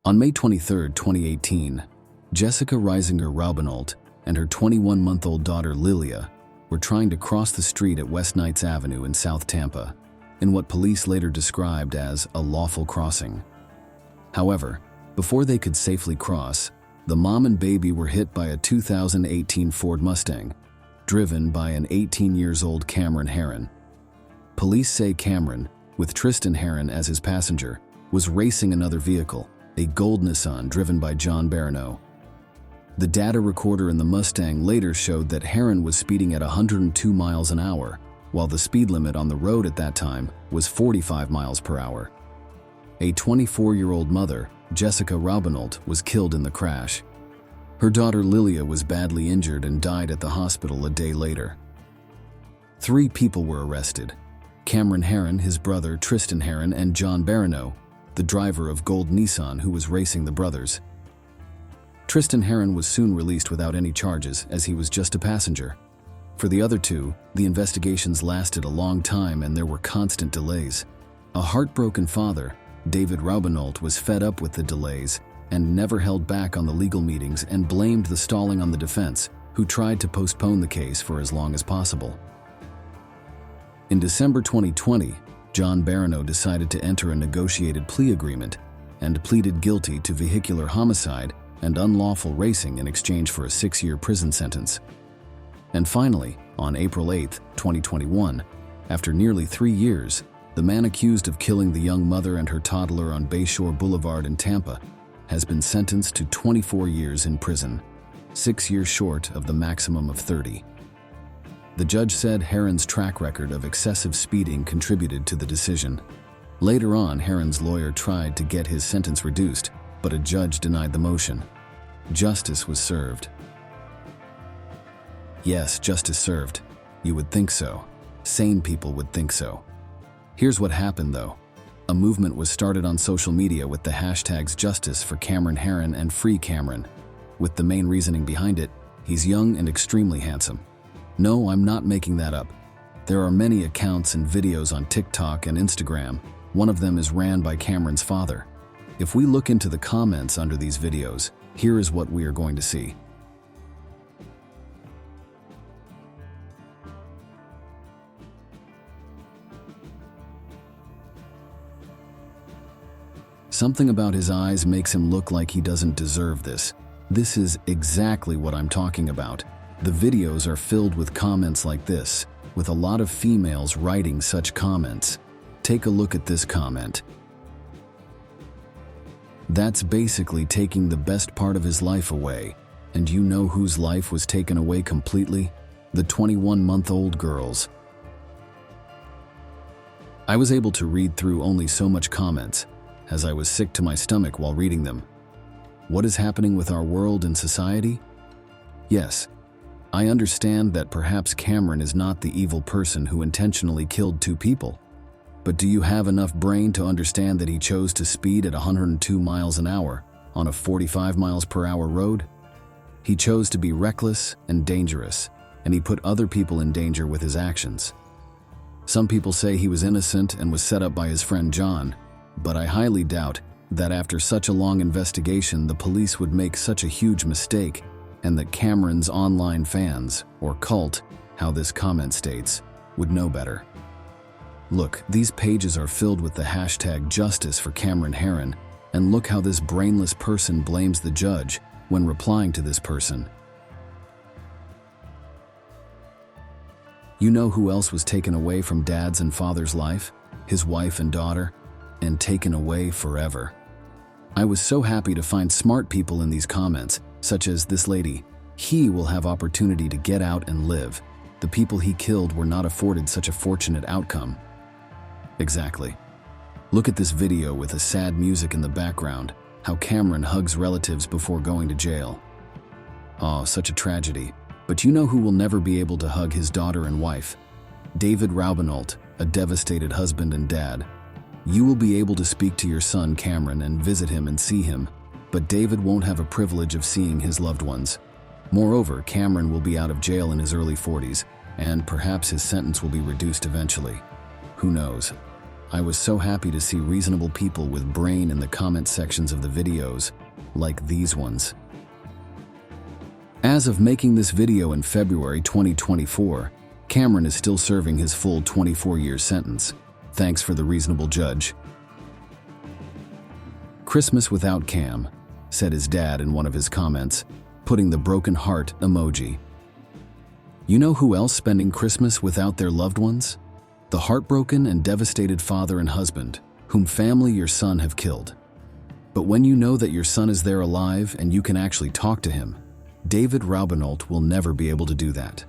On May 23, 2018, Jessica Reisinger Raubenold and her 21-month-old daughter Lilia were trying to cross the street at West Knights Avenue in South Tampa, in what police later described as a lawful crossing. However, before they could safely cross, the mom and baby were hit by a 2018 Ford Mustang, driven by an 18-year-old Cameron Herrin. Police say Cameron, with Tristan Herrin as his passenger, was racing another vehicle, a gold Nissan driven by John Barano. The data recorder in the Mustang later showed that Herrin was speeding at 102 miles an hour, while the speed limit on the road at that time was 45 miles per hour. A 24-year-old mother, Jessica Raubenold, was killed in the crash. Her daughter Lilia was badly injured and died at the hospital a day later. 3 people were arrested: Cameron Herrin, his brother Tristan Herrin, and John Barano, the driver of gold Nissan who was racing the brothers. Tristan Herrin was soon released without any charges, as he was just a passenger. For the other 2, the investigations lasted a long time and there were constant delays. A heartbroken father, David Raubenold, was fed up with the delays and never held back on the legal meetings and blamed the stalling on the defense, who tried to postpone the case for as long as possible. In December 2020, John Barano decided to enter a negotiated plea agreement and pleaded guilty to vehicular homicide and unlawful racing in exchange for a 6-year prison sentence. And finally, on April 8, 2021, after nearly 3 years, the man accused of killing the young mother and her toddler on Bayshore Boulevard in Tampa has been sentenced to 24 years in prison, 6 years short of the maximum of 30. The judge said Herrin's track record of excessive speeding contributed to the decision. Later on, Herrin's lawyer tried to get his sentence reduced, but a judge denied the motion. Justice was served. Yes, justice served. You would think so. Sane people would think so. Here's what happened, though. A movement was started on social media with the hashtags Justice for Cameron Herrin and Free Cameron, with the main reasoning behind it: he's young and extremely handsome. No, I'm not making that up. There are many accounts and videos on TikTok and Instagram. One of them is ran by Cameron's father. If we look into the comments under these videos, here is what we are going to see. Something about his eyes makes him look like he doesn't deserve this. This is exactly what I'm talking about. The videos are filled with comments like this, with a lot of females writing such comments. Take a look at this comment. That's basically taking the best part of his life away. And you know whose life was taken away completely? The 21-month-old girl's. I was able to read through only so much comments, as I was sick to my stomach while reading them. What is happening with our world and society? Yes, I understand that perhaps Cameron is not the evil person who intentionally killed 2 people. But do you have enough brain to understand that he chose to speed at 102 miles an hour on a 45 miles per hour road? He chose to be reckless and dangerous, and he put other people in danger with his actions. Some people say he was innocent and was set up by his friend John, but I highly doubt that after such a long investigation the police would make such a huge mistake, and that Cameron's online fans, or cult, how this comment states, would know better. Look, these pages are filled with the hashtag Justice for Cameron Herrin, and look how this brainless person blames the judge when replying to this person. You know who else was taken away from Dad's and Father's life? His wife and daughter, and taken away forever. I was so happy to find smart people in these comments, such as this lady. He will have opportunity to get out and live. The people he killed were not afforded such a fortunate outcome. Exactly. Look at this video with the sad music in the background, how Cameron hugs relatives before going to jail. Oh, such a tragedy. But you know who will never be able to hug his daughter and wife? David Raubenold, a devastated husband and dad. You will be able to speak to your son Cameron and visit him and see him, but David won't have a privilege of seeing his loved ones. Moreover, Cameron will be out of jail in his early 40s, and perhaps his sentence will be reduced eventually. Who knows? I was so happy to see reasonable people with brain in the comment sections of the videos, like these ones. As of making this video in February 2024, Cameron is still serving his full 24-year sentence. Thanks for the reasonable judge. Christmas without Cam, said his dad in one of his comments, putting the broken heart emoji. You know who else spending Christmas without their loved ones? The heartbroken and devastated father and husband, whom family your son have killed. But when you know that your son is there alive and you can actually talk to him, David Raubenolt will never be able to do that.